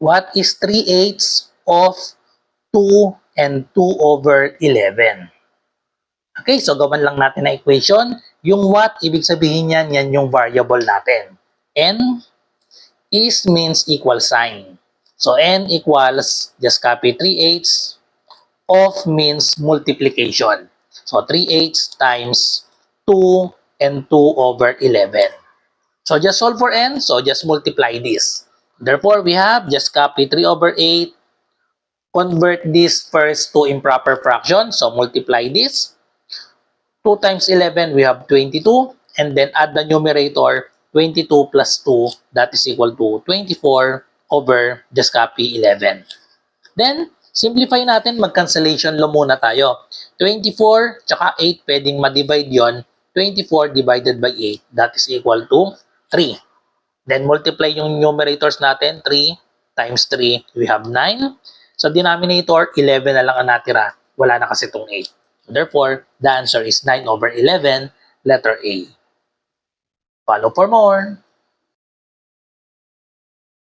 What is 3/8 of 2 and 2 over 11? Okay, so gawan lang natin na equation. Yung what, ibig sabihin yan yung variable natin. N is means equal sign. So n equals, just copy 3/8 of means multiplication. So 3/8 times 2 and 2 over 11. So just solve for n, so just multiply this. Therefore, we have just copy 3 over 8, convert this first to improper fraction, so multiply this. 2 times 11, we have 22, and then add the numerator, 22 plus 2, that is equal to 24 over just copy 11. Then, simplify natin, mag-cancellation law muna tayo. 24 tsaka 8, pwedeng ma-divide yon. 24 divided by 8, that is equal to 3. Then, multiply yung numerators natin, 3 times 3, we have 9. Sa denominator, 11 na lang ang natira. Wala na kasi itong 8. Therefore, the answer is 9 over 11, letter A. Follow for more.